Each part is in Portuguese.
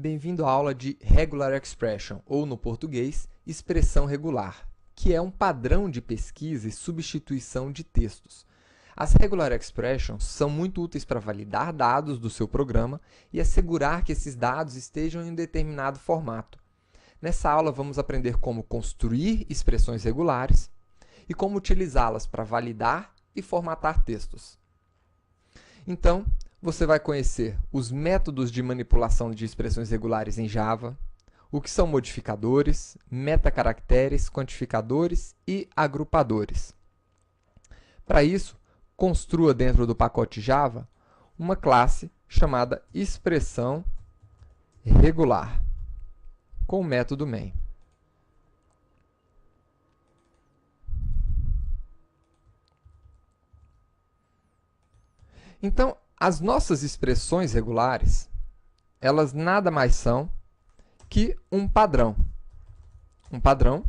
Bem-vindo à aula de Regular Expression, ou no português, expressão regular, que é um padrão de pesquisa e substituição de textos. As Regular Expressions são muito úteis para validar dados do seu programa e assegurar que esses dados estejam em um determinado formato. Nessa aula, vamos aprender como construir expressões regulares e como utilizá-las para validar e formatar textos. Então, você vai conhecer os métodos de manipulação de expressões regulares em Java, o que são modificadores, metacaracteres, quantificadores e agrupadores. Para isso, construa dentro do pacote Java uma classe chamada expressão regular, com o método main. Então, as nossas expressões regulares, elas nada mais são que um padrão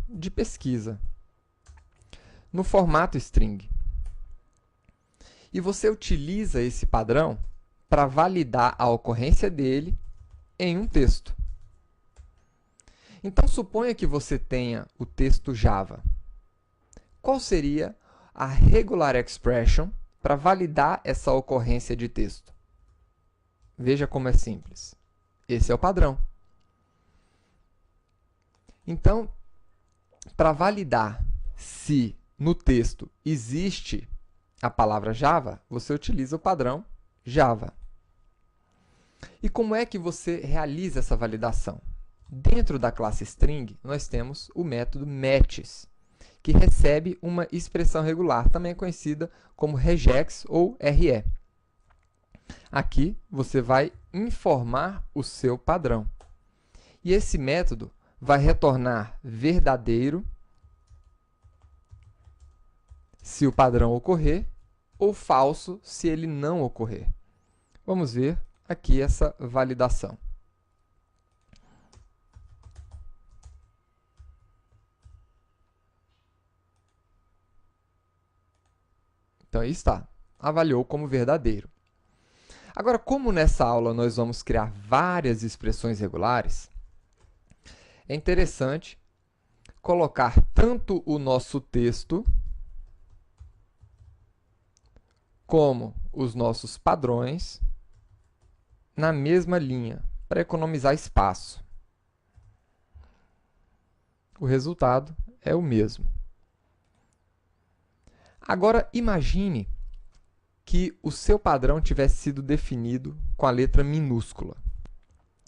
de pesquisa, no formato string. E você utiliza esse padrão para validar a ocorrência dele em um texto. Então, suponha que você tenha o texto Java. Qual seria a regular expression para validar essa ocorrência de texto? Veja como é simples. Esse é o padrão. Então, para validar se no texto existe a palavra Java, você utiliza o padrão Java. E como é que você realiza essa validação? Dentro da classe string, nós temos o método matches, que recebe uma expressão regular, também conhecida como regex ou RE. Aqui, você vai informar o seu padrão. E esse método vai retornar verdadeiro se o padrão ocorrer ou falso se ele não ocorrer. Vamos ver aqui essa validação. Então, aí está. Avaliou como verdadeiro. Agora, como nessa aula nós vamos criar várias expressões regulares, é interessante colocar tanto o nosso texto como os nossos padrões na mesma linha, para economizar espaço. O resultado é o mesmo. Agora, imagine que o seu padrão tivesse sido definido com a letra minúscula.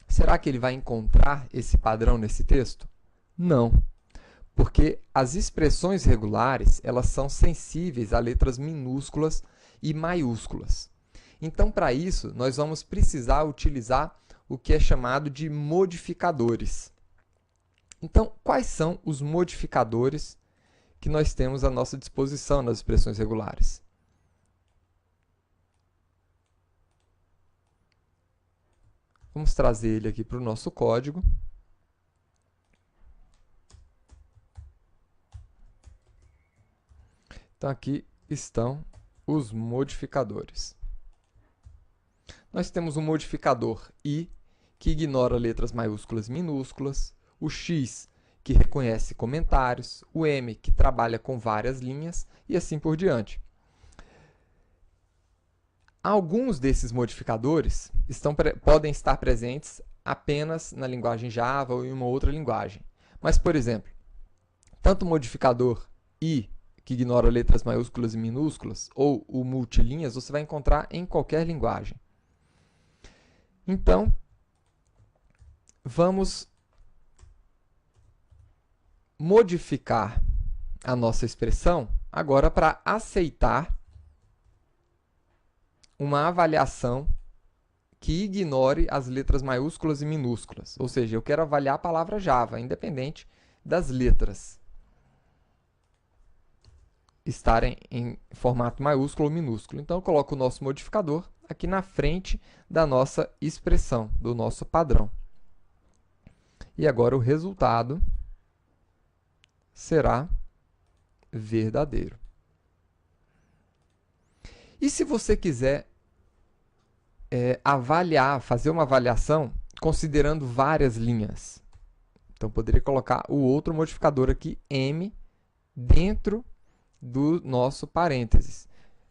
Será que ele vai encontrar esse padrão nesse texto? Não, porque as expressões regulares elas são sensíveis a letras minúsculas e maiúsculas. Então, para isso, nós vamos precisar utilizar o que é chamado de modificadores. Então, quais são os modificadores que nós temos à nossa disposição nas expressões regulares? Vamos trazer ele aqui para o nosso código. Então, aqui estão os modificadores. Nós temos o modificador i, que ignora letras maiúsculas e minúsculas, o x, que reconhece comentários, o m, que trabalha com várias linhas, e assim por diante. Alguns desses modificadores podem estar presentes apenas na linguagem Java ou em uma outra linguagem. Mas, por exemplo, tanto o modificador i, que ignora letras maiúsculas e minúsculas, ou o multilinhas, você vai encontrar em qualquer linguagem. Então, vamos modificar a nossa expressão agora para aceitar uma avaliação que ignore as letras maiúsculas e minúsculas. Ou seja, eu quero avaliar a palavra Java, independente das letras estarem em formato maiúsculo ou minúsculo. Então, eu coloco o nosso modificador aqui na frente da nossa expressão, do nosso padrão. E agora o resultado será verdadeiro. E se você quiser fazer uma avaliação considerando várias linhas. Então, poderia colocar o outro modificador aqui, m, dentro do nosso parênteses.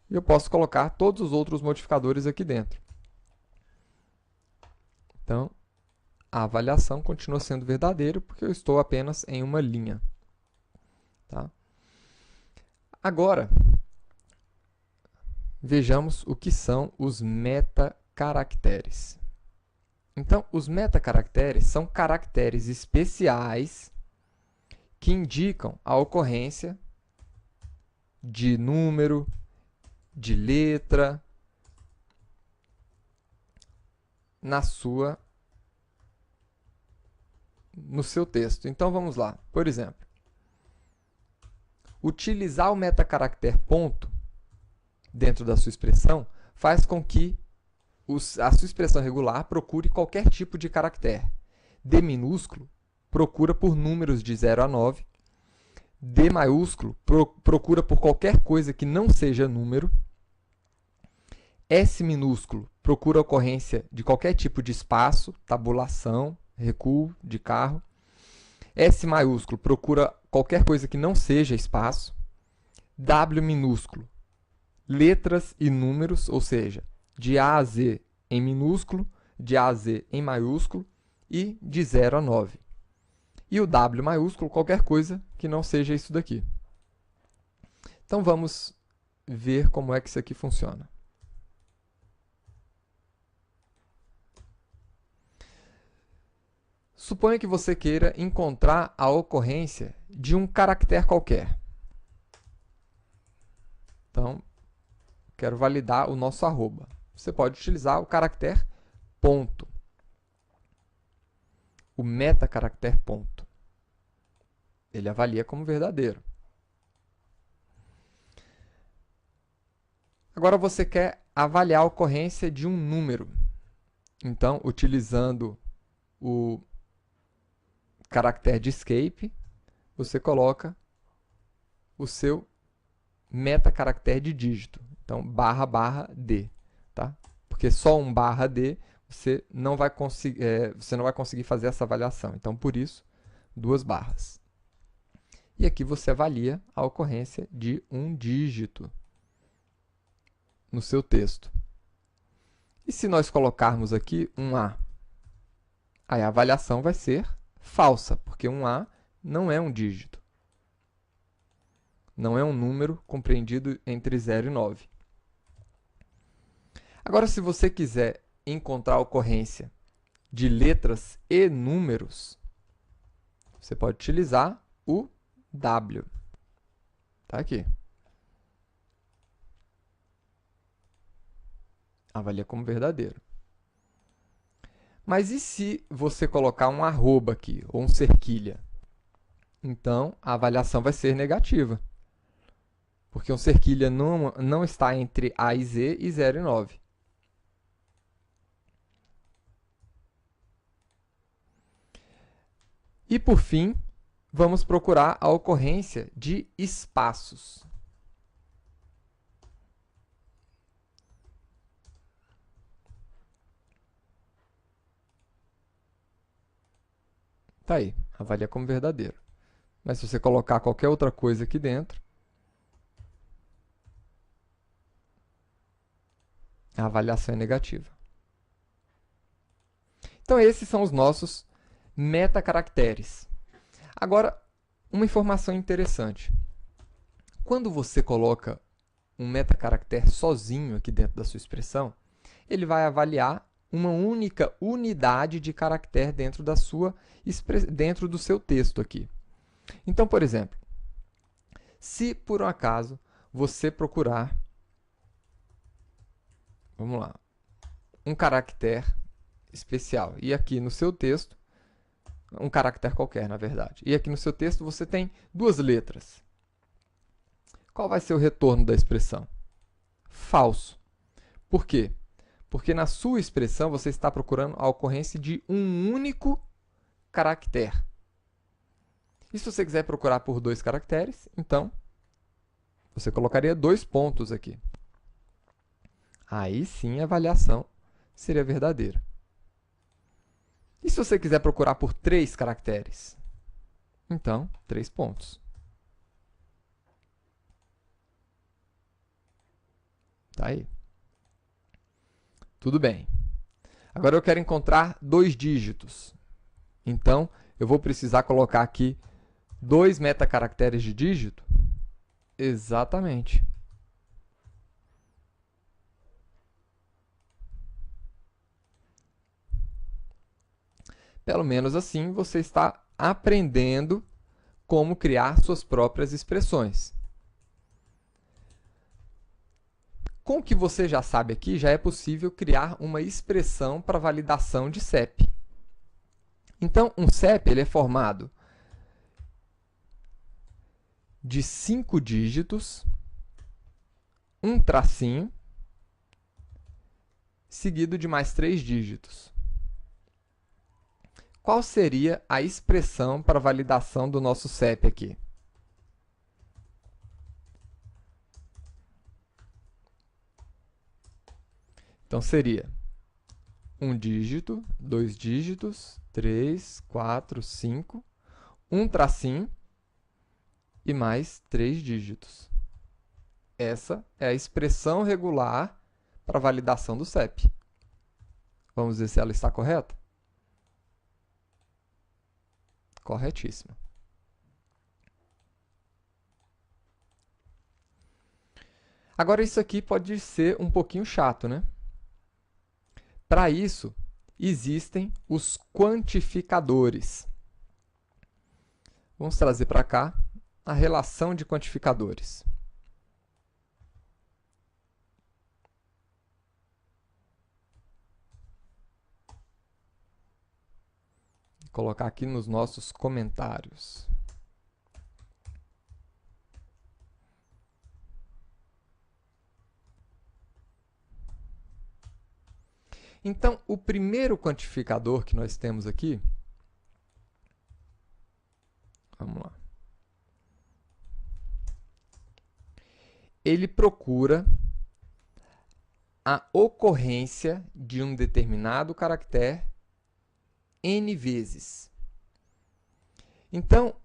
E eu posso colocar todos os outros modificadores aqui dentro. Então, a avaliação continua sendo verdadeira porque eu estou apenas em uma linha. Tá? Agora, vejamos o que são os metacaracteres. Então, os metacaracteres são caracteres especiais que indicam a ocorrência de número, de letra, no seu texto. Então, vamos lá. Por exemplo, utilizar o metacaracter ponto dentro da sua expressão faz com que a sua expressão regular procure qualquer tipo de caractere. D minúsculo procura por números de 0 a 9. D maiúsculo procura por qualquer coisa que não seja número. S minúsculo procura a ocorrência de qualquer tipo de espaço, tabulação, recuo de carro. S maiúsculo procura qualquer coisa que não seja espaço. W minúsculo, letras e números, ou seja, de A a Z em minúsculo, de A a Z em maiúsculo e de 0 a 9. E o W maiúsculo, qualquer coisa que não seja isso daqui. Então, vamos ver como é que isso aqui funciona. Suponha que você queira encontrar a ocorrência de um caractere qualquer. Então, quero validar o nosso arroba. Você pode utilizar o caractere ponto. O metacaractere ponto. Ele avalia como verdadeiro. Agora você quer avaliar a ocorrência de um número. Então, utilizando o caractere de escape, você coloca o seu metacaractere de dígito. Então, barra, barra, D. Tá? Porque só um barra D você não vai conseguir fazer essa avaliação. Então, por isso, 2 barras. E aqui você avalia a ocorrência de um dígito no seu texto. E se nós colocarmos aqui um A? Aí a avaliação vai ser falsa, porque um A não é um dígito. Não é um número compreendido entre 0 e 9. Agora, se você quiser encontrar a ocorrência de letras e números, você pode utilizar o W. Está aqui. Avalia como verdadeiro. Mas e se você colocar um arroba aqui, ou um cerquilha? Então, a avaliação vai ser negativa. Porque um cerquilha não está entre A e Z e 0 e 9. E, por fim, vamos procurar a ocorrência de espaços. Está aí, avalia como verdadeiro. Mas se você colocar qualquer outra coisa aqui dentro, a avaliação é negativa. Então, esses são os nossos metacaracteres. Agora, uma informação interessante. Quando você coloca um metacaractere sozinho aqui dentro da sua expressão, ele vai avaliar uma única unidade de caractere dentro do seu texto aqui. Então, por exemplo, se por um acaso você procurar, vamos lá, um caractere especial, e aqui no seu texto, um caractere qualquer, na verdade, e aqui no seu texto você tem 2 letras. Qual vai ser o retorno da expressão? Falso. Por quê? Porque na sua expressão você está procurando a ocorrência de um único caractere. E se você quiser procurar por 2 caracteres, então você colocaria 2 pontos aqui. Aí sim a avaliação seria verdadeira. E se você quiser procurar por 3 caracteres? Então, 3 pontos. Tá aí. Tudo bem. Agora eu quero encontrar 2 dígitos. Então, eu vou precisar colocar aqui 2 metacaracteres de dígito? Exatamente. Pelo menos assim, você está aprendendo como criar suas próprias expressões. Com o que você já sabe aqui, já é possível criar uma expressão para validação de CEP. Então, um CEP ele é formado de 5 dígitos, um tracinho, seguido de mais 3 dígitos. Qual seria a expressão para validação do nosso CEP aqui? Então, seria 1 dígito, 2 dígitos, 3, 4, 5, um tracinho e mais 3 dígitos. Essa é a expressão regular para validação do CEP. Vamos ver se ela está correta? Corretíssima. Agora, isso aqui pode ser um pouquinho chato, né? Para isso, existem os quantificadores. Vamos trazer para cá a relação de quantificadores. Vou colocar aqui nos nossos comentários. Então, o primeiro quantificador que nós temos aqui, vamos lá, ele procura a ocorrência de um determinado caractere n vezes. Então,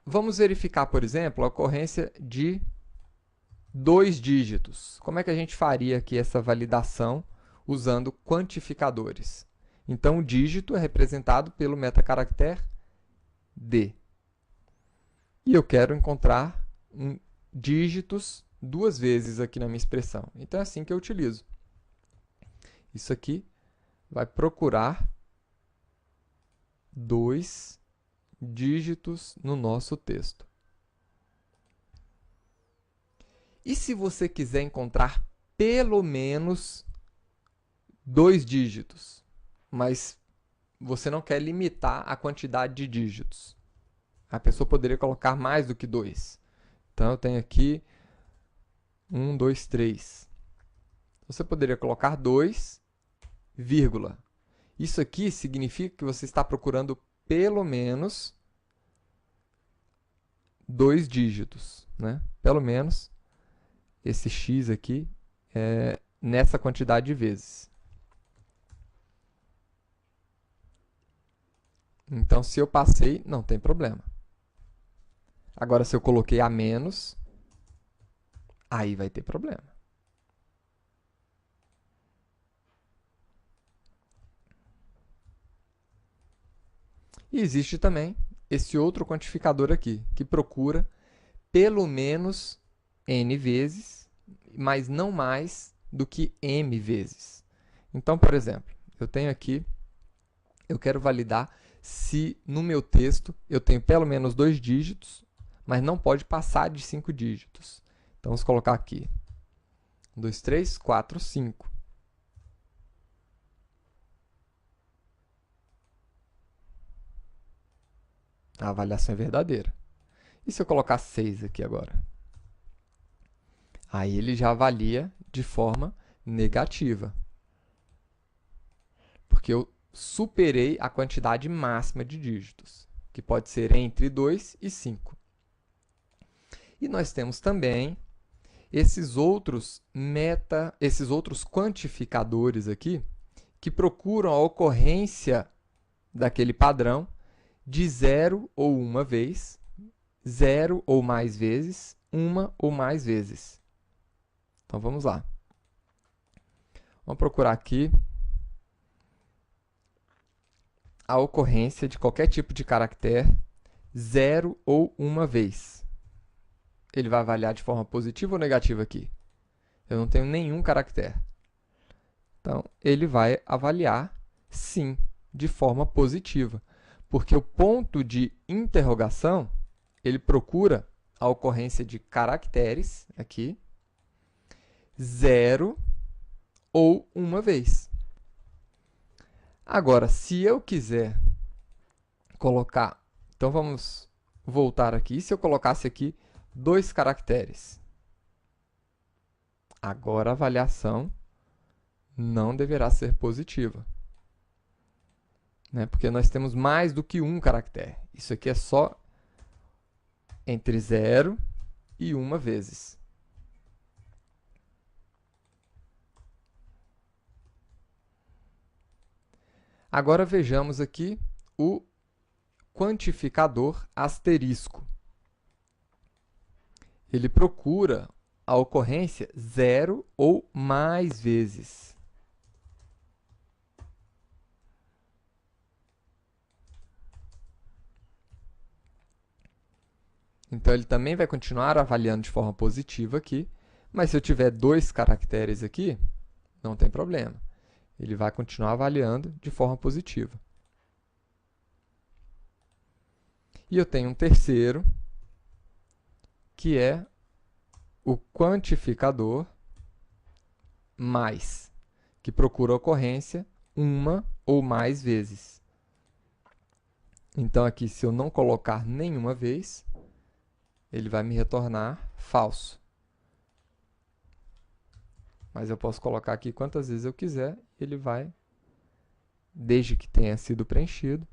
vamos verificar, por exemplo, a ocorrência de 2 dígitos. Como é que a gente faria aqui essa validação usando quantificadores? Então, o dígito é representado pelo metacaractere D. E eu quero encontrar dígitos 2 vezes aqui na minha expressão. Então, é assim que eu utilizo. Isso aqui vai procurar 2 dígitos no nosso texto. E se você quiser encontrar pelo menos 2 dígitos, mas você não quer limitar a quantidade de dígitos? A pessoa poderia colocar mais do que 2. Então, eu tenho aqui 1, 2, 3. Você poderia colocar 2, vírgula. Isso aqui significa que você está procurando pelo menos 2 dígitos, né? Pelo menos esse x aqui é nessa quantidade de vezes. Então, se eu passei, não tem problema. Agora, se eu coloquei a menos, aí vai ter problema. E existe também esse outro quantificador aqui, que procura pelo menos n vezes, mas não mais do que m vezes. Então, por exemplo, eu tenho aqui, eu quero validar se no meu texto eu tenho pelo menos 2 dígitos, mas não pode passar de 5 dígitos. Então, vamos colocar aqui 1, 2, 3, 4, 5. A avaliação é verdadeira. E se eu colocar 6 aqui agora? Aí ele já avalia de forma negativa. Porque eu superei a quantidade máxima de dígitos, que pode ser entre 2 e 5. E nós temos também esses outros quantificadores aqui, que procuram a ocorrência daquele padrão de 0 ou uma vez, 0 ou mais vezes, uma ou mais vezes. Então, vamos lá. Vamos procurar aqui a ocorrência de qualquer tipo de caractere 0 ou uma vez. Ele vai avaliar de forma positiva ou negativa aqui? Eu não tenho nenhum caractere. Então, ele vai avaliar, sim, de forma positiva, porque o ponto de interrogação, ele procura a ocorrência de caracteres, aqui, 0 ou uma vez. Agora, se eu quiser colocar... Então, vamos voltar aqui. Se eu colocasse aqui 2 caracteres, agora a avaliação não deverá ser positiva, né? Porque nós temos mais do que um caractere. Isso aqui é só entre 0 e uma vezes. Agora vejamos aqui o quantificador asterisco. Ele procura a ocorrência 0 ou mais vezes. Então, ele também vai continuar avaliando de forma positiva aqui, mas se eu tiver 2 caracteres aqui, não tem problema. Ele vai continuar avaliando de forma positiva. E eu tenho um terceiro, que é o quantificador mais, que procura a ocorrência uma ou mais vezes. Então, aqui, se eu não colocar nenhuma vez, ele vai me retornar falso. Mas eu posso colocar aqui quantas vezes eu quiser, ele vai, desde que tenha sido preenchido,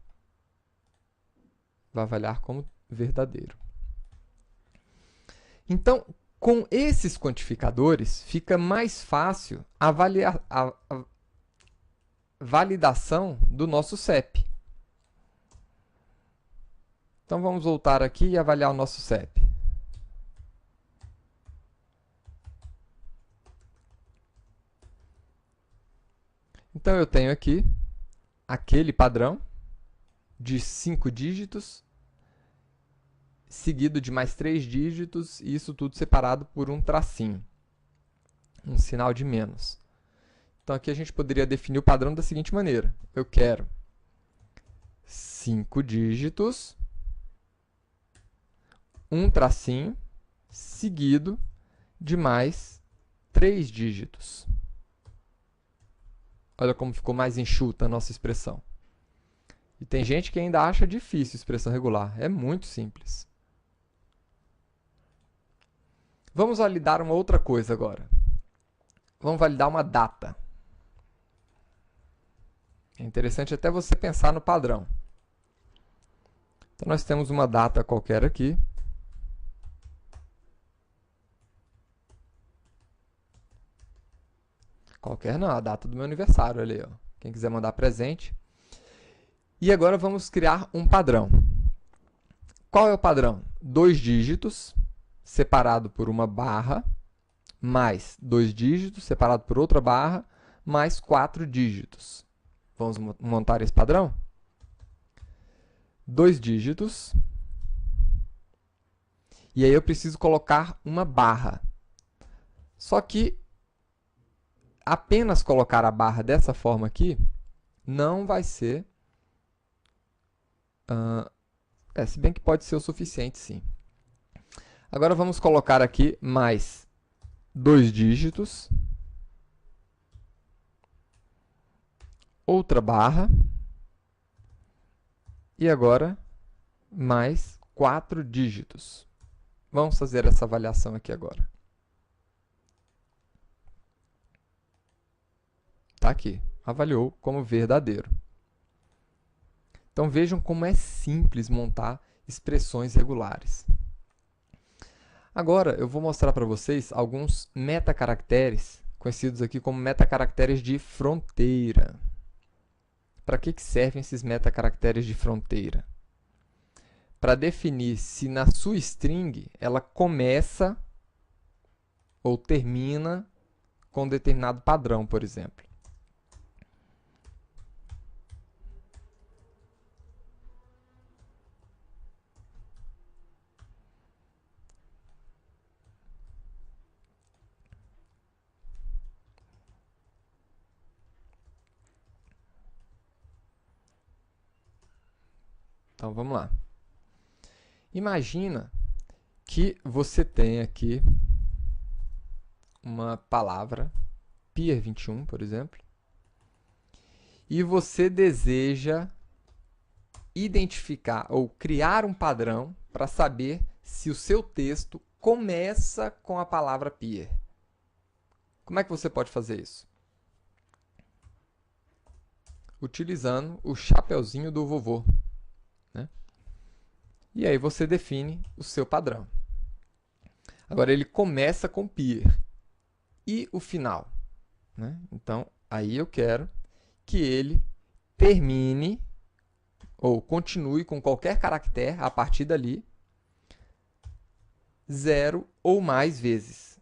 vai avaliar como verdadeiro. Então, com esses quantificadores, fica mais fácil a validação do nosso CEP. Então, vamos voltar aqui e avaliar o nosso CEP. Então, eu tenho aqui aquele padrão de 5 dígitos, seguido de mais 3 dígitos, e isso tudo separado por um tracinho, um sinal de menos. Então, aqui a gente poderia definir o padrão da seguinte maneira. Eu quero 5 dígitos, um tracinho, seguido de mais 3 dígitos. Olha como ficou mais enxuta a nossa expressão. E tem gente que ainda acha difícil expressão regular. É muito simples. Vamos validar uma outra coisa agora. Vamos validar uma data. É interessante até você pensar no padrão. Então, nós temos uma data qualquer aqui. Qualquer não, a data do meu aniversário ali, ó. Quem quiser mandar presente. E agora vamos criar um padrão. Qual é o padrão? 2 dígitos, separado por uma barra, mais 2 dígitos, separado por outra barra, mais 4 dígitos. Vamos montar esse padrão? 2 dígitos. E aí eu preciso colocar uma barra. Só que apenas colocar a barra dessa forma aqui não vai ser... se bem que pode ser o suficiente, sim. Agora vamos colocar aqui mais 2 dígitos, outra barra, e agora mais 4 dígitos. Vamos fazer essa avaliação aqui agora. Está aqui, avaliou como verdadeiro. Então, vejam como é simples montar expressões regulares. Agora, eu vou mostrar para vocês alguns metacaracteres, conhecidos aqui como metacaracteres de fronteira, para que servem esses metacaracteres de fronteira? Para definir se na sua string ela começa ou termina com determinado padrão, por exemplo. Então, vamos lá. Imagina que você tem aqui uma palavra, pier21, por exemplo, e você deseja identificar ou criar um padrão para saber se o seu texto começa com a palavra pier. Como é que você pode fazer isso? Utilizando o chapeuzinho do vovô, né? E aí você define o seu padrão. Agora ele começa com pier. E o final, né? Então, aí eu quero que ele termine ou continue com qualquer caractere a partir dali 0 ou mais vezes.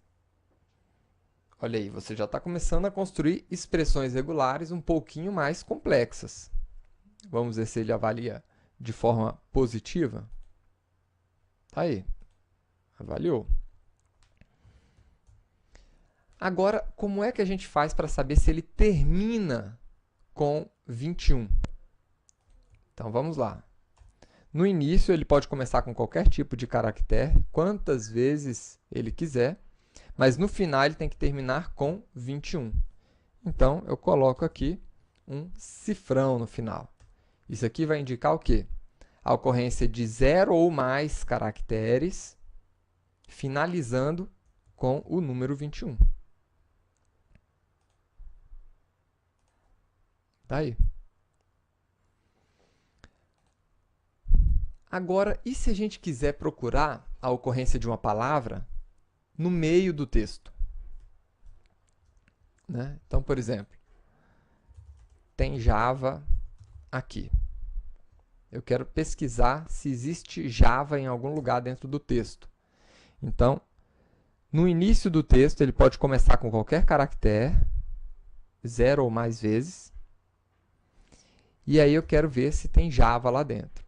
Olha aí, você já está começando a construir expressões regulares um pouquinho mais complexas. Vamos ver se ele avalia de forma positiva. Tá aí, avaliou. Agora, como é que a gente faz para saber se ele termina com 21? Então, vamos lá. No início, ele pode começar com qualquer tipo de caractere, quantas vezes ele quiser, mas no final ele tem que terminar com 21. Então, eu coloco aqui um cifrão no final. Isso aqui vai indicar o quê? A ocorrência de 0 ou mais caracteres, finalizando com o número 21. Tá aí. Agora, e se a gente quiser procurar a ocorrência de uma palavra no meio do texto? Né? Então, por exemplo, tem Java aqui. Eu quero pesquisar se existe Java em algum lugar dentro do texto. Então, no início do texto, ele pode começar com qualquer caractere, 0 ou mais vezes. E aí eu quero ver se tem Java lá dentro.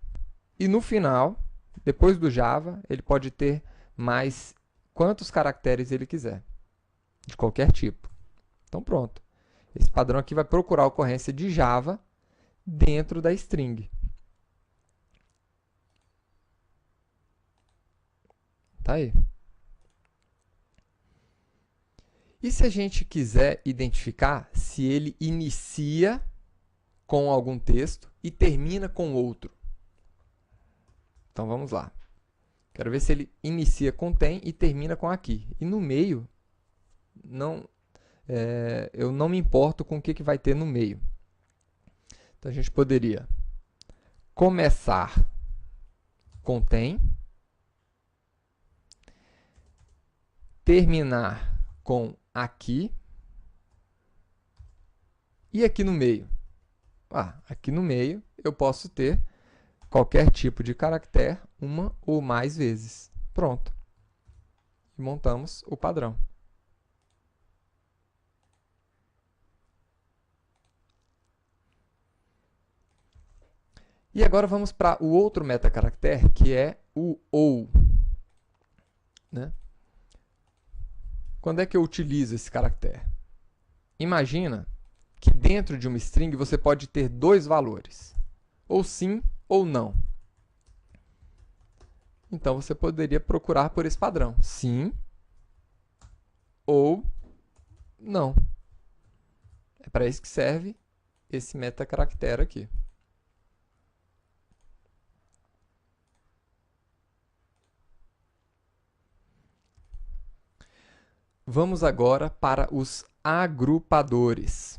E no final, depois do Java, ele pode ter mais quantos caracteres ele quiser, de qualquer tipo. Então, pronto. Esse padrão aqui vai procurar a ocorrência de Java dentro da string. Tá aí. E se a gente quiser identificar se ele inicia com algum texto e termina com outro? Então, vamos lá. Quero ver se ele inicia com tem e termina com aqui. E no meio, eu não me importo com o que vai ter no meio. Então, a gente poderia começar com tem, terminar com aqui e aqui no meio. Aqui no meio eu posso ter qualquer tipo de caractere uma ou mais vezes. Pronto. E montamos o padrão. E agora vamos para o outro metacaractere, que é o ou. Né? Quando é que eu utilizo esse caractere? Imagina que dentro de uma string você pode ter dois valores, ou sim ou não. Então, você poderia procurar por esse padrão, sim ou não. É para isso que serve esse metacaractere aqui. Vamos agora para os agrupadores.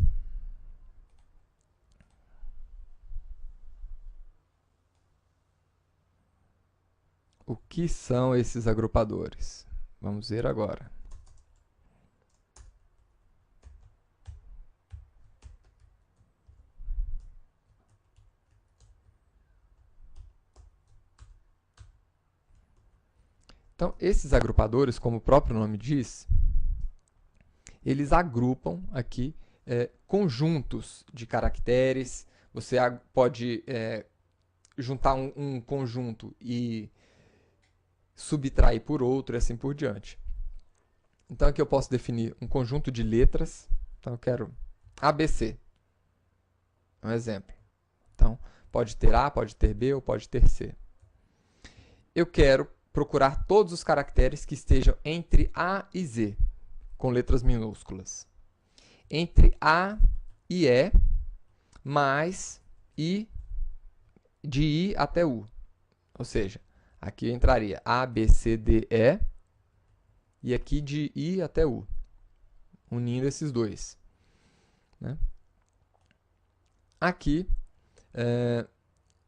O que são esses agrupadores? Vamos ver agora. Então, esses agrupadores, como o próprio nome diz, eles agrupam aqui conjuntos de caracteres. Você pode juntar um conjunto e subtrair por outro e assim por diante. Então, aqui eu posso definir um conjunto de letras. Então, eu quero ABC. Um exemplo. Então, pode ter A, pode ter B ou pode ter C. Eu quero procurar todos os caracteres que estejam entre A e Z, com letras minúsculas. Entre A e E, mais I, de I até U. Ou seja, aqui entraria A, B, C, D, E, e aqui de I até U, unindo esses dois. Né? Aqui,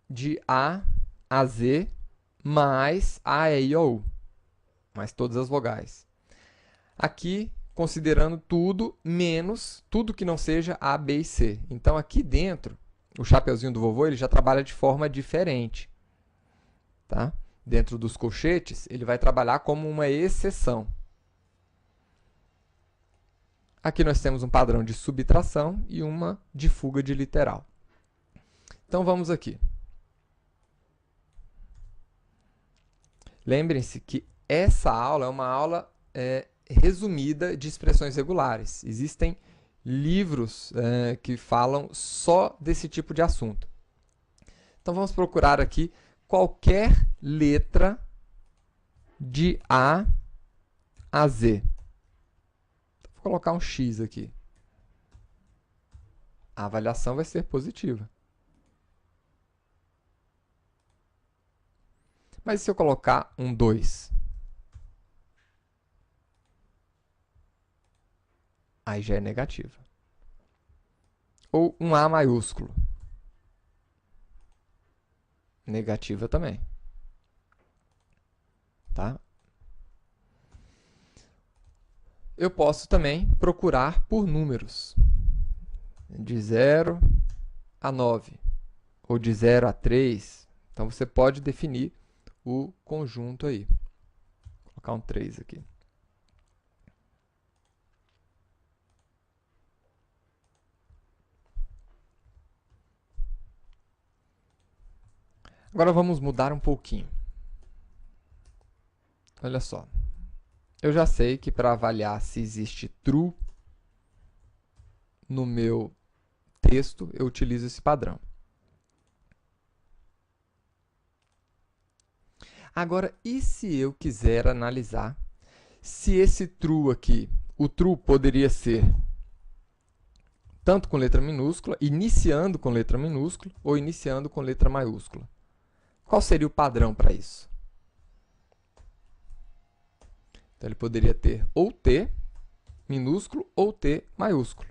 de A a Z, mais A, E, I, O, U, mais todas as vogais. Aqui, considerando tudo, menos tudo que não seja A, B e C. Então, aqui dentro, o chapeuzinho do vovô ele já trabalha de forma diferente. Tá? Dentro dos colchetes, ele vai trabalhar como uma exceção. Aqui nós temos um padrão de subtração e uma de fuga de literal. Então, vamos aqui. Lembrem-se que essa aula é uma aula resumida de expressões regulares. Existem livros que falam só desse tipo de assunto. Então, vamos procurar aqui qualquer letra de A a Z. Vou colocar um X aqui. A avaliação vai ser positiva. Mas e se eu colocar um 2? Aí já é negativa. Ou um A maiúsculo. Negativa também. Tá? Eu posso também procurar por números. De 0 a 9. Ou de 0 a 3. Então, você pode definir o conjunto aí. Vou colocar um 3 aqui. Agora vamos mudar um pouquinho. Olha só. Eu já sei que para avaliar se existe true no meu texto, eu utilizo esse padrão. Agora, e se eu quiser analisar se esse true aqui, o true poderia ser tanto com letra minúscula, iniciando com letra minúscula, ou iniciando com letra maiúscula? Qual seria o padrão para isso? Então, ele poderia ter ou T minúsculo ou T maiúsculo.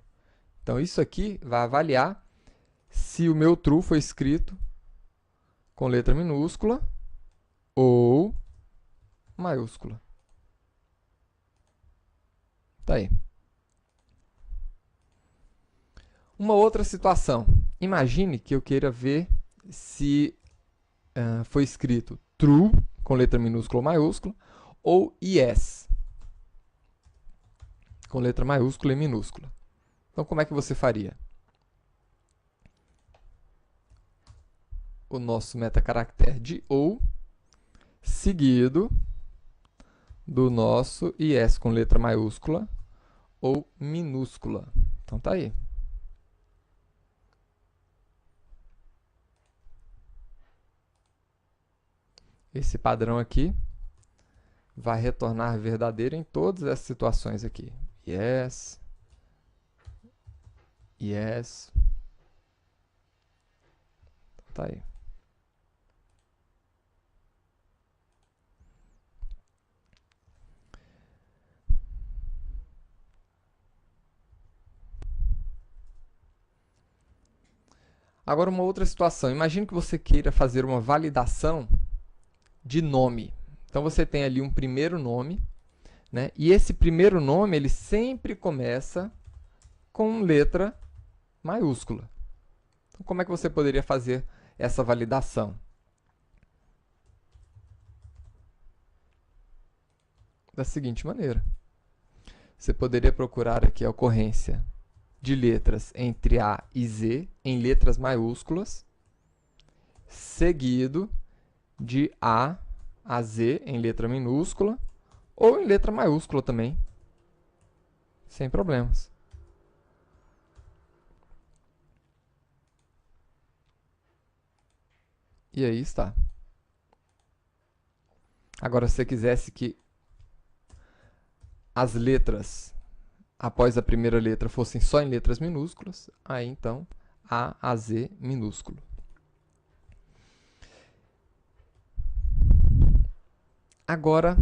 Então, isso aqui vai avaliar se o meu true foi escrito com letra minúscula ou maiúscula. Tá aí. Uma outra situação. Imagine que eu queira ver se foi escrito true com letra minúscula ou maiúscula ou yes com letra maiúscula e minúscula. Então, como é que você faria? O nosso metacaractere de ou seguido do nosso yes com letra maiúscula ou minúscula. Então, tá aí. Esse padrão aqui vai retornar verdadeiro em todas essas situações aqui. Yes. Yes. Tá aí. Agora, uma outra situação. Imagine que você queira fazer uma validação de nome. Então, você tem ali um primeiro nome, né? E esse primeiro nome ele sempre começa com letra maiúscula. Então, como é que você poderia fazer essa validação? da seguinte maneira. Você poderia procurar aqui a ocorrência de letras entre A e Z em letras maiúsculas, seguido de A a Z em letra minúscula, ou em letra maiúscula também, sem problemas. E aí está. Agora, se você quisesse que as letras após a primeira letra fossem só em letras minúsculas, aí então A a Z minúsculo. Agora,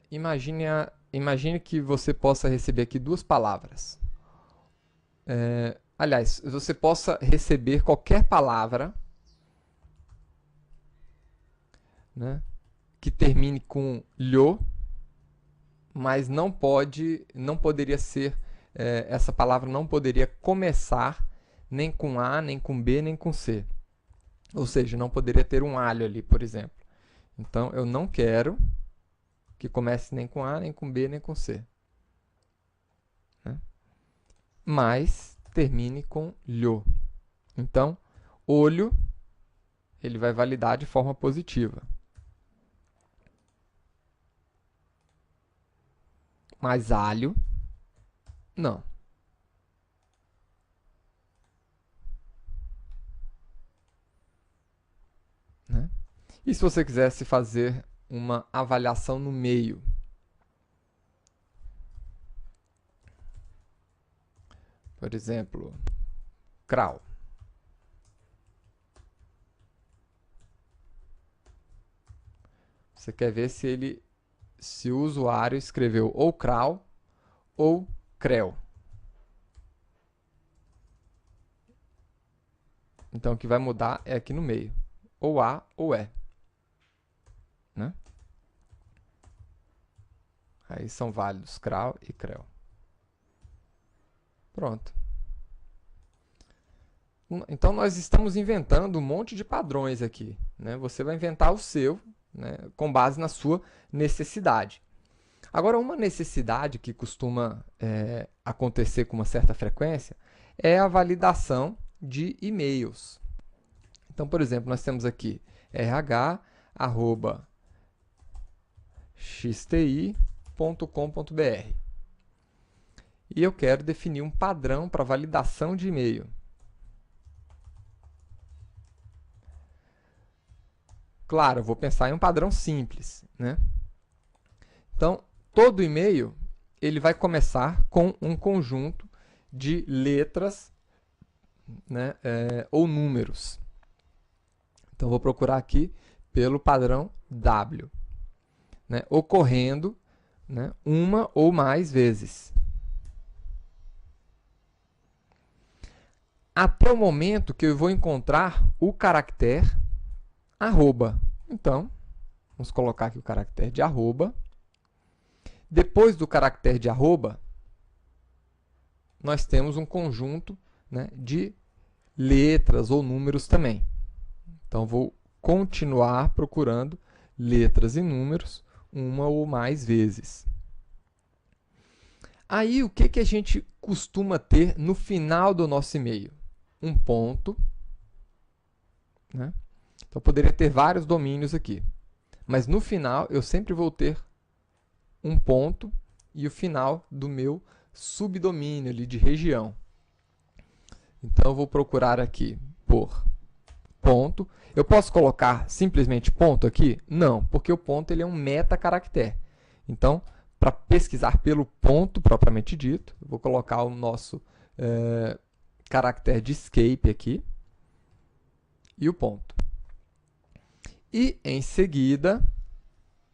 imagine que você possa receber aqui duas palavras. Aliás, você possa receber qualquer palavra, né, que termine com lho, mas não poderia ser, essa palavra não poderia começar nem com A, nem com B, nem com C. Ou seja, não poderia ter um alho ali, por exemplo. Então, eu não quero que comece nem com A, nem com B, nem com C. Né? Mas termine com lho. Então, olho, ele vai validar de forma positiva. Mas alho, não. Né? E se você quisesse fazer uma avaliação no meio? Por exemplo, crawl. Você quer ver se o usuário escreveu ou crawl ou creu. Então, o que vai mudar é aqui no meio. Ou A ou E. Né? Aí são válidos crawl e creu. Pronto. Então, nós estamos inventando um monte de padrões aqui. Né? Você vai inventar o seu, né, com base na sua necessidade. Agora, uma necessidade que costuma acontecer com uma certa frequência é a validação de e-mails. Então, por exemplo, nós temos aqui rh@xti.com.br. E eu quero definir um padrão para validação de e-mail. Claro, eu vou pensar em um padrão simples, né? Então, todo e-mail ele vai começar com um conjunto de letras, né, ou números. Então, vou procurar aqui pelo padrão W, né, ocorrendo, né, uma ou mais vezes. Até o momento que eu vou encontrar o caractere arroba. Então, vamos colocar aqui o caractere de arroba. Depois do caractere de arroba, nós temos um conjunto, né, de letras ou números também. Então, vou continuar procurando letras e números uma ou mais vezes. Aí, o que a gente costuma ter no final do nosso e-mail? Um ponto, né? Então, eu poderia ter vários domínios aqui. Mas no final, eu sempre vou ter um ponto e o final do meu subdomínio ali de região. Então, eu vou procurar aqui por ponto. Eu posso colocar simplesmente ponto aqui? Não, porque o ponto ele é um metacaractere. Então, para pesquisar pelo ponto propriamente dito, eu vou colocar o nosso caractere de escape aqui e o ponto. E, em seguida,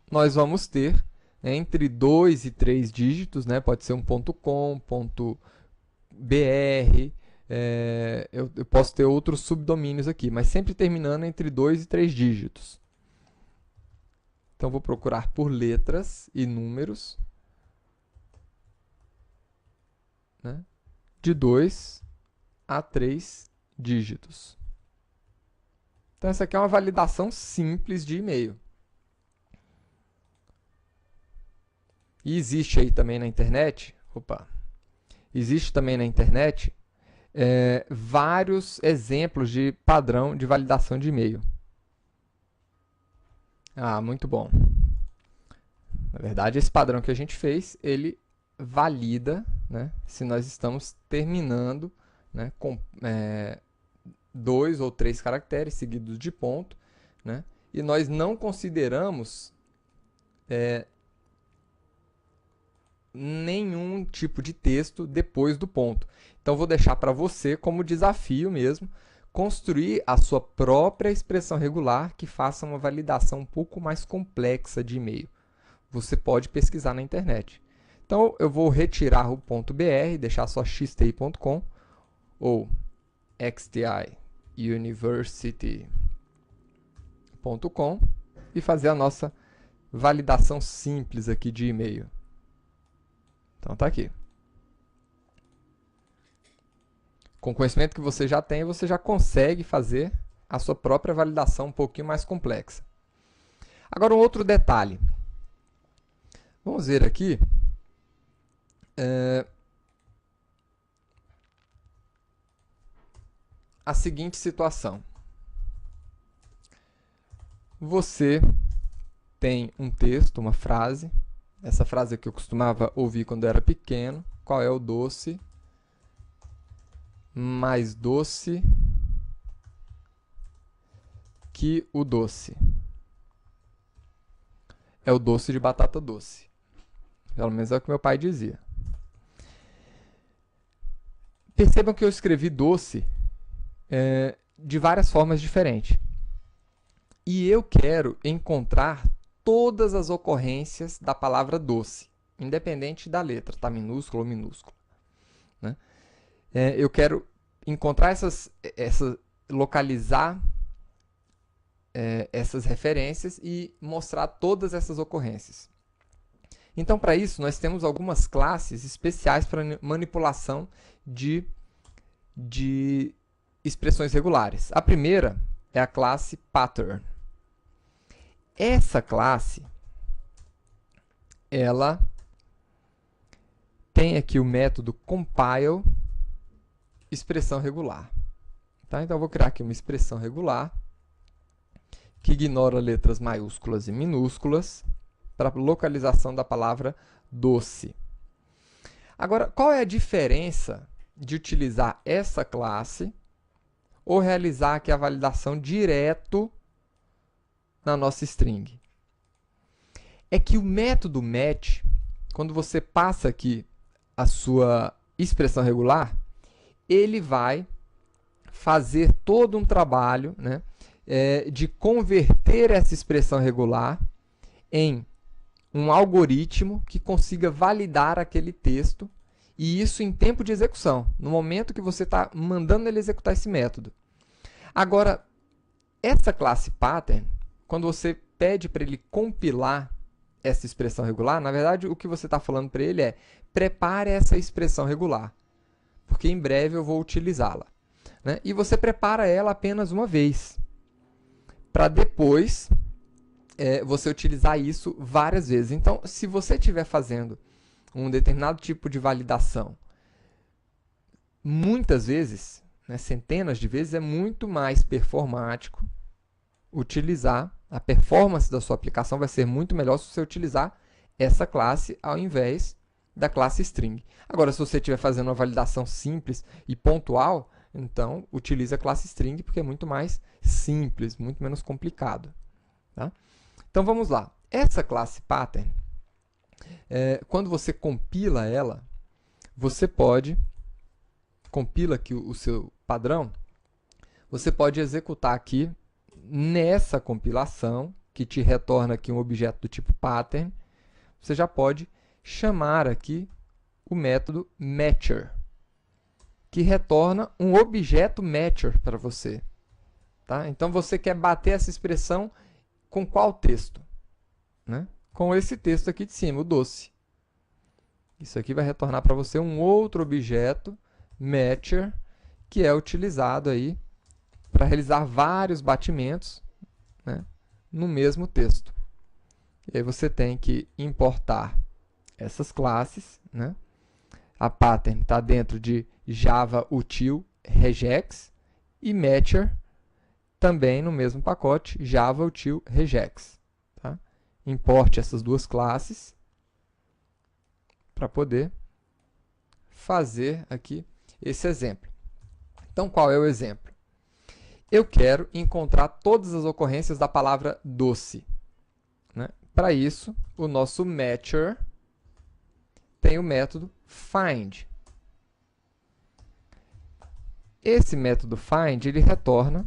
nós vamos ter entre 2 e 3 dígitos, né? Pode ser um .com, .br, eu posso ter outros subdomínios aqui, mas sempre terminando entre 2 e 3 dígitos. Então, vou procurar por letras e números, né, de 2 a 3 dígitos. Então, essa aqui é uma validação simples de e-mail. E existe aí também na internet, existe também na internet vários exemplos de padrão de validação de e-mail. Ah, muito bom. Na verdade, esse padrão que a gente fez, ele valida, né, se nós estamos terminando, né, com 2 ou 3 caracteres seguidos de ponto, né, e nós não consideramos nenhum tipo de texto depois do ponto. Então, vou deixar para você como desafio mesmo construir a sua própria expressão regular que faça uma validação um pouco mais complexa de e-mail. Você pode pesquisar na internet. Então, eu vou retirar o .br, deixar só xti.com ou xtiuniversity.com e fazer a nossa validação simples aqui de e-mail. Então, tá aqui. Com o conhecimento que você já tem, você já consegue fazer a sua própria validação um pouquinho mais complexa. Agora, um outro detalhe. Vamos ver aqui. A seguinte situação. Você tem um texto, uma frase. Essa frase que eu costumava ouvir quando eu era pequeno. Qual é o doce? Mais doce que o doce. É o doce de batata doce. Pelo menos é o que meu pai dizia. Percebam que eu escrevi doce de várias formas diferentes. E eu quero encontrar todas as ocorrências da palavra doce, independente da letra, tá? Minúsculo ou minúsculo. Né? Eu quero encontrar localizar essas referências e mostrar todas essas ocorrências. Então, para isso, nós temos algumas classes especiais para manipulação de expressões regulares. A primeira é a classe pattern. Essa classe, ela tem aqui o método compile expressão regular. Tá? Então, eu vou criar aqui uma expressão regular que ignora letras maiúsculas e minúsculas para localização da palavra doce. Agora, qual é a diferença de utilizar essa classe ou realizar aqui a validação direto na nossa string? É que o método match, quando você passa aqui a sua expressão regular, ele vai fazer todo um trabalho, né, de converter essa expressão regular em um algoritmo que consiga validar aquele texto, e isso em tempo de execução, no momento que você está mandando ele executar esse método. Agora, essa classe pattern, quando você pede para ele compilar essa expressão regular, na verdade, o que você está falando para ele é: prepare essa expressão regular, porque em breve eu vou utilizá-la. Né? E você prepara ela apenas uma vez, para depois você utilizar isso várias vezes. Então, se você estiver fazendo um determinado tipo de validação muitas vezes, né, centenas de vezes, é muito mais performático utilizar, a performance da sua aplicação vai ser muito melhor se você utilizar essa classe ao invés da classe string. Agora, se você estiver fazendo uma validação simples e pontual, então utilize a classe string, porque é muito mais simples, muito menos complicado. Tá? Então, vamos lá. Essa classe pattern, quando você compila ela, você pode, compila aqui o seu padrão, você pode executar aqui, nessa compilação, que te retorna aqui um objeto do tipo pattern, você já pode chamar aqui o método matcher, que retorna um objeto matcher para você. Tá? Então, você quer bater essa expressão com qual texto? Né? Com esse texto aqui de cima, o doce. Isso aqui vai retornar para você um outro objeto, matcher, que é utilizado aí para realizar vários batimentos, né, no mesmo texto. E aí você tem que importar essas classes, né? A pattern está dentro de Java Util Regex e Matcher também no mesmo pacote Java Util Regex. Tá? Importe essas duas classes para poder fazer aqui esse exemplo. Então, qual é o exemplo? Eu quero encontrar todas as ocorrências da palavra doce. Né? Para isso, o nosso Matcher tem o método find. Esse método find ele retorna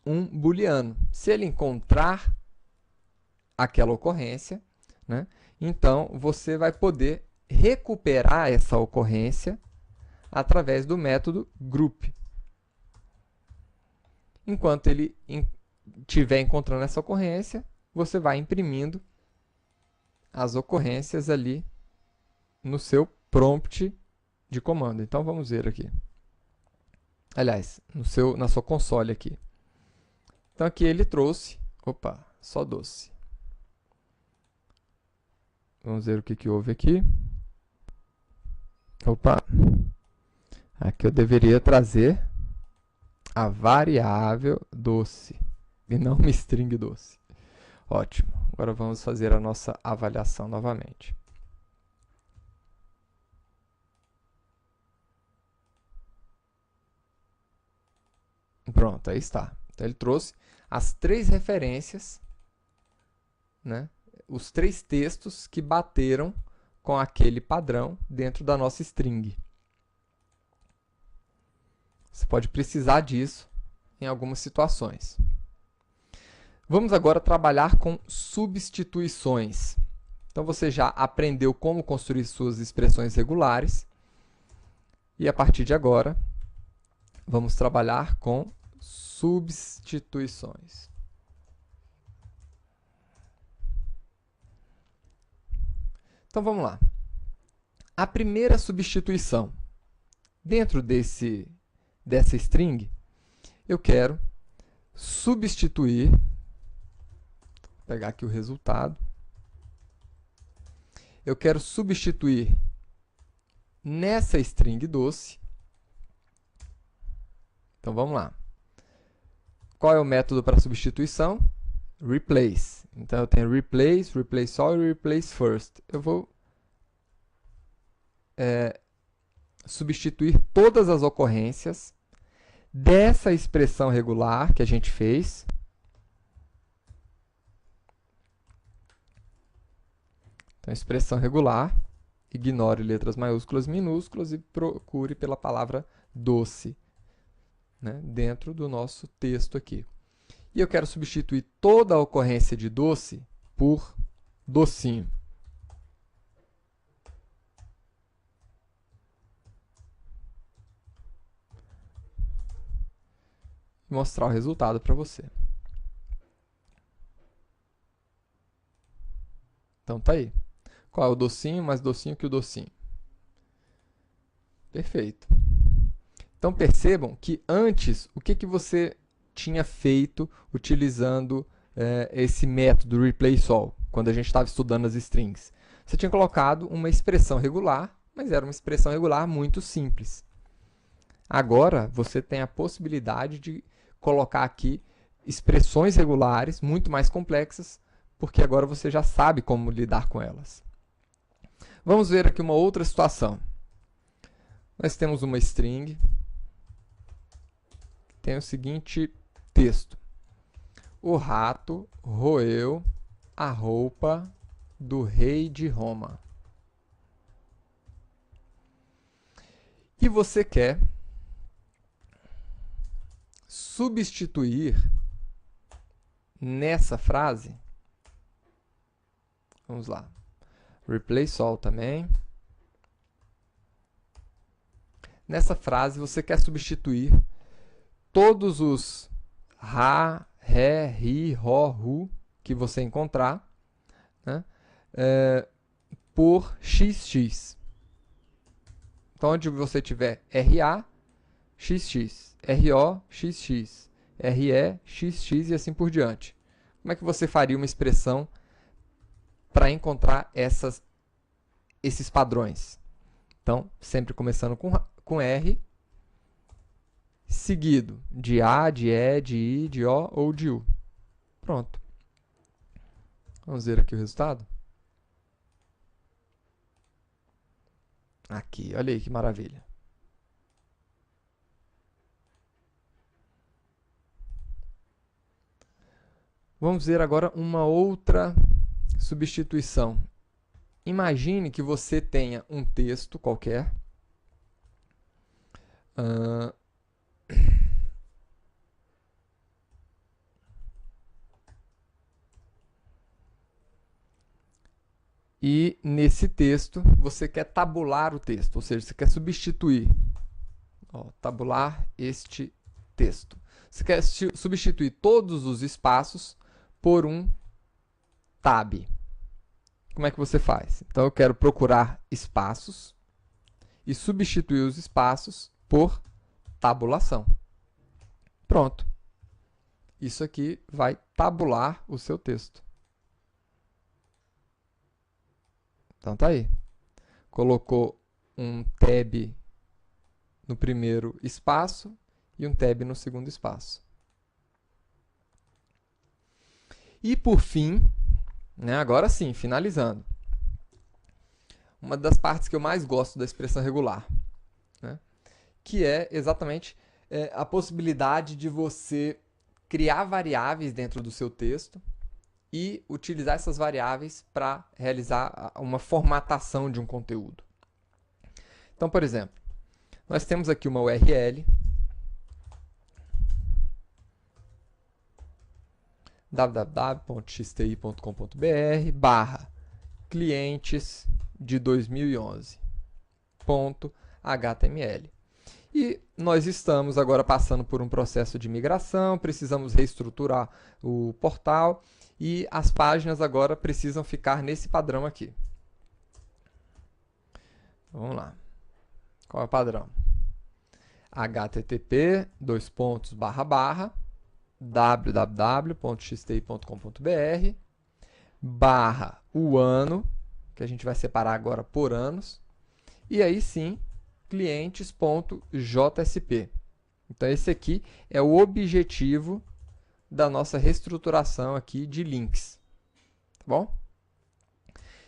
um booleano. Se ele encontrar aquela ocorrência, né, então você vai poder recuperar essa ocorrência através do método group. Enquanto ele estiver encontrando essa ocorrência, você vai imprimindo as ocorrências ali no seu prompt de comando. Então, vamos ver aqui. Aliás, na sua console aqui. Então, aqui ele trouxe, só doce. Vamos ver o que houve aqui. Aqui eu deveria trazer a variável doce e não uma string doce. Ótimo. Agora vamos fazer a nossa avaliação novamente. Pronto, aí está. Então, ele trouxe as 3 referências, né? Os 3 textos que bateram com aquele padrão dentro da nossa string. Você pode precisar disso em algumas situações. Vamos agora trabalhar com substituições. Então, você já aprendeu como construir suas expressões regulares. E, a partir de agora, vamos trabalhar com substituições. Então, vamos lá. A primeira substituição. Dentro dessa string, eu quero substituir, vou pegar aqui o resultado, eu quero substituir nessa string doce. Então, vamos lá. Qual é o método para substituição? Replace. Então, eu tenho replace, replace all e replace first. Eu vou substituir todas as ocorrências dessa expressão regular que a gente fez. Então, expressão regular, ignore letras maiúsculas e minúsculas e procure pela palavra doce, né, dentro do nosso texto aqui. E eu quero substituir toda a ocorrência de doce por docinho. E mostrar o resultado para você. Então, tá aí. Qual é o docinho mais docinho que o docinho? Perfeito. Então, percebam que antes, o que você tinha feito utilizando esse método replace all, quando a gente estava estudando as strings? Você tinha colocado uma expressão regular, mas era uma expressão regular muito simples. Agora, você tem a possibilidade de colocar aqui expressões regulares muito mais complexas, porque agora você já sabe como lidar com elas. Vamos ver aqui uma outra situação. Nós temos uma string, tem o seguinte texto: o rato roeu a roupa do rei de Roma. E você quer substituir nessa frase, vamos lá, replace all também. Nessa frase, você quer substituir todos os ra, ré, ri, ro, ru que você encontrar, né, por xx. Então, onde você tiver RA, XX, RO, XX, RE, XX e assim por diante. Como é que você faria uma expressão para encontrar essas esses padrões. Então, sempre começando com R, seguido de A, de E, de I, de O ou de U. Pronto. Vamos ver aqui o resultado. Aqui, olha aí que maravilha. Vamos ver agora uma outra substituição. Imagine que você tenha um texto qualquer. E nesse texto, você quer tabular o texto, ou seja, você quer substituir. Tabular este texto. Você quer substituir todos os espaços por um tab. Como é que você faz? Então, eu quero procurar espaços e substituir os espaços por tabulação. Pronto. Isso aqui vai tabular o seu texto. Então, tá aí. Colocou um tab no primeiro espaço e um tab no segundo espaço. E, por fim, né, agora sim, finalizando. Uma das partes que eu mais gosto da expressão regular, né, que é exatamente a possibilidade de você criar variáveis dentro do seu texto e utilizar essas variáveis para realizar uma formatação de um conteúdo. Então, por exemplo, nós temos aqui uma URL www.xti.com.br/clientes de 2011.html. E nós estamos agora passando por um processo de migração, precisamos reestruturar o portal e as páginas agora precisam ficar nesse padrão aqui. Vamos lá. Qual é o padrão? http://www.xti.com.br/ o que a gente vai separar agora por anos, e aí sim, clientes.jsp. Então, esse aqui é o objetivo da nossa reestruturação aqui de links. Tá bom?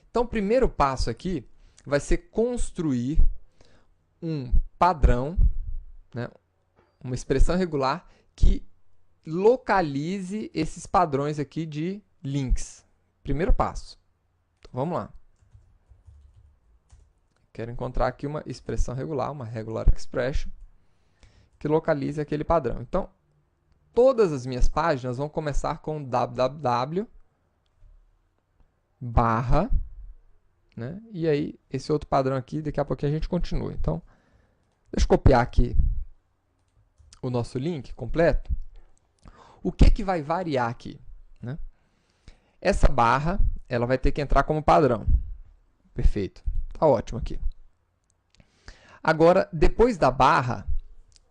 Então, o primeiro passo aqui vai ser construir um padrão, né, uma expressão regular que localize esses padrões aqui de links. Primeiro passo. Então, vamos lá. Quero encontrar aqui uma expressão regular, uma regular expression, que localize aquele padrão. Então, todas as minhas páginas vão começar com www/, né? E aí, esse outro padrão aqui, daqui a pouquinho a gente continua. Então, deixa eu copiar aqui o nosso link completo. O que vai variar aqui, né? Essa barra, ela vai ter que entrar como padrão. Perfeito. Tá ótimo aqui. Agora, depois da barra,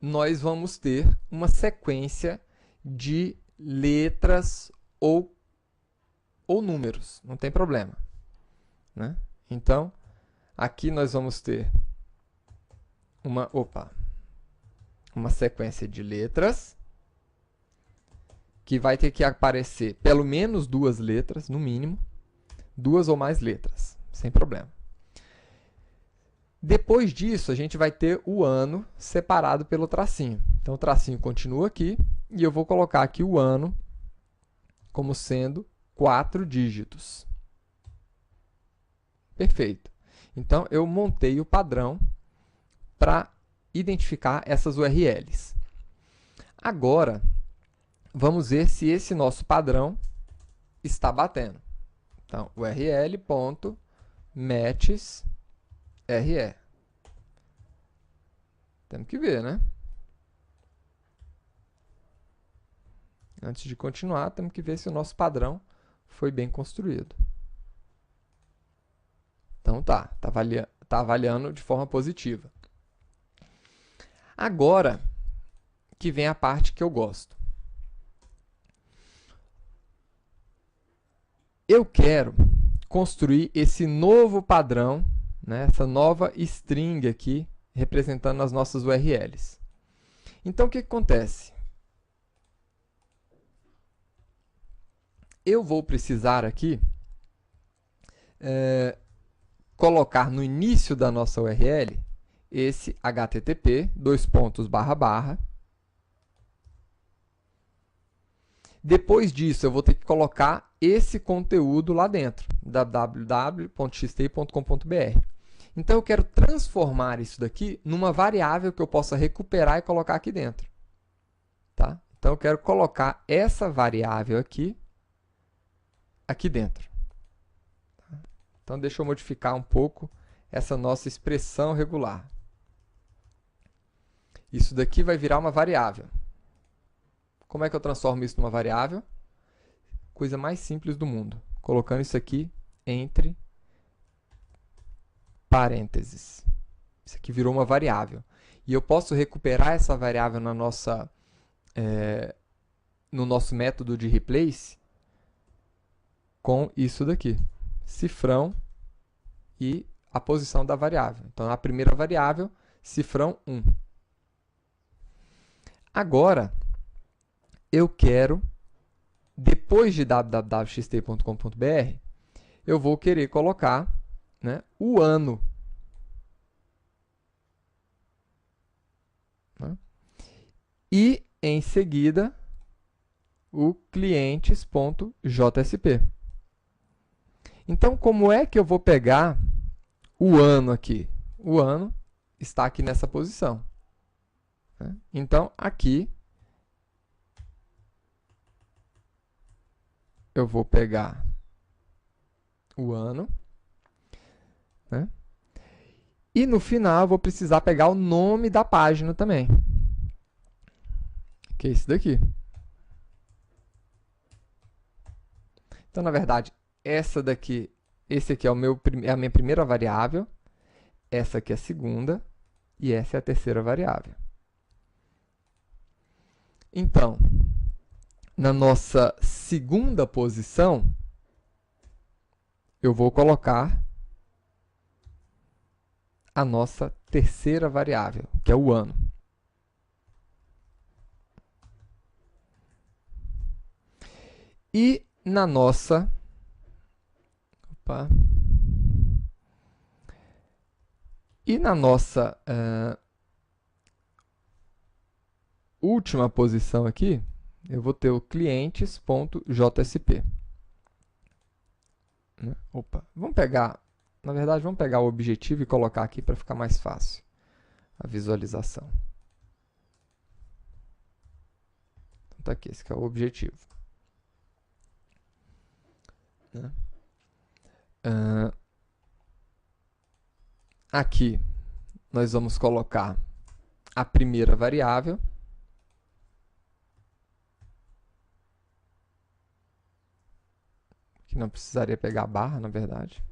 nós vamos ter uma sequência de letras ou números. Não tem problema, né? Então, aqui nós vamos ter uma sequência de letras que vai ter que aparecer pelo menos 2 letras, no mínimo, 2 ou mais letras, sem problema. Depois disso, a gente vai ter o ano separado pelo tracinho. Então, o tracinho continua aqui e eu vou colocar aqui o ano como sendo 4 dígitos. Perfeito. Então, eu montei o padrão para identificar essas URLs. Agora, vamos ver se esse nosso padrão está batendo. Então, url.matches RE. Temos que ver, né? Antes de continuar, temos que ver se o nosso padrão foi bem construído. Então tá avaliando de forma positiva. Agora que vem a parte que eu gosto. Eu quero construir esse novo padrão né, essa nova string aqui, representando as nossas URLs. Então, o que acontece? Eu vou precisar aqui colocar no início da nossa URL esse http, Depois disso, eu vou ter que colocar esse conteúdo lá dentro, www.xti.com.br. Então, eu quero transformar isso daqui numa variável que eu possa recuperar e colocar aqui dentro. Tá? Então, eu quero colocar essa variável aqui dentro. Então, deixa eu modificar um pouco essa nossa expressão regular. Isso daqui vai virar uma variável. Como é que eu transformo isso numa variável? Coisa mais simples do mundo. Colocando isso aqui entre parênteses. Isso aqui virou uma variável. E eu posso recuperar essa variável na nossa, no nosso método de replace com isso daqui. Cifrão e a posição da variável. Então, a primeira variável, cifrão 1. Agora, eu quero, depois de www.xt.com.br, eu vou querer colocar, né, o ano. Né? E, em seguida, o clientes.jsp. Então, como é que eu vou pegar o ano aqui? O ano está aqui nessa posição. Né? Então, aqui, eu vou pegar o ano, né? E no final eu vou precisar pegar o nome da página também, que é esse daqui. Então, na verdade, esse aqui é a minha primeira variável, essa aqui é a segunda e essa é a terceira variável. Então, na nossa segunda posição, eu vou colocar a nossa terceira variável, que é o ano. E na nossa última posição aqui, eu vou ter o clientes.jsp. Vamos pegar, na verdade, vamos pegar o objetivo e colocar aqui para ficar mais fácil a visualização. Então, tá aqui, esse aqui é o objetivo. Né? Aqui, nós vamos colocar a primeira variável, que não precisaria pegar a barra, na verdade.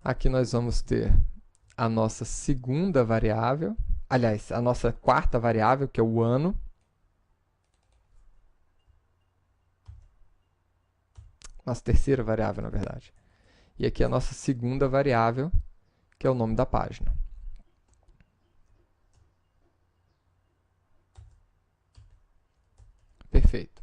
Aqui nós vamos ter a nossa segunda variável, aliás, a nossa quarta variável, que é o ano. Nossa terceira variável, na verdade. E aqui a nossa segunda variável, que é o nome da página. Perfeito.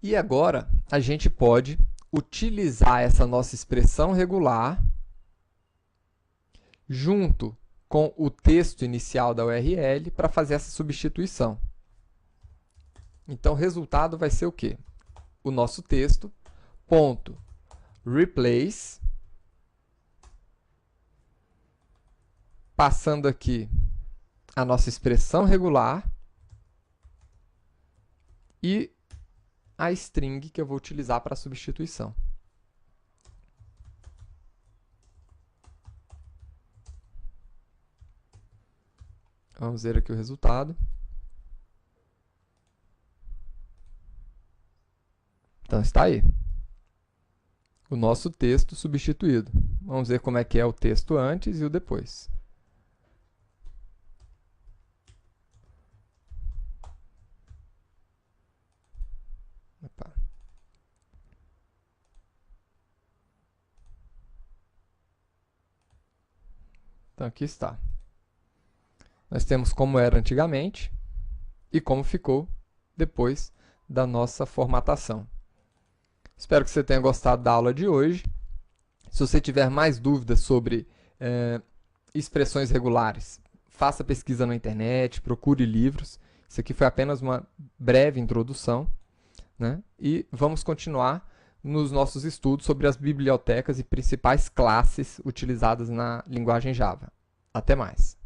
E agora, a gente pode utilizar essa nossa expressão regular junto com o texto inicial da URL para fazer essa substituição. Então, o resultado vai ser o quê? O nosso texto, ponto, replace, passando aqui a nossa expressão regular e a string que eu vou utilizar para a substituição. Vamos ver aqui o resultado. Então, está aí. O nosso texto substituído. Vamos ver como é que é o texto antes e o depois. Opa. Então, aqui está. Nós temos como era antigamente e como ficou depois da nossa formatação. Espero que você tenha gostado da aula de hoje. Se você tiver mais dúvidas sobre expressões regulares, faça pesquisa na internet, procure livros. Isso aqui foi apenas uma breve introdução, né? E vamos continuar nos nossos estudos sobre as bibliotecas e principais classes utilizadas na linguagem Java. Até mais!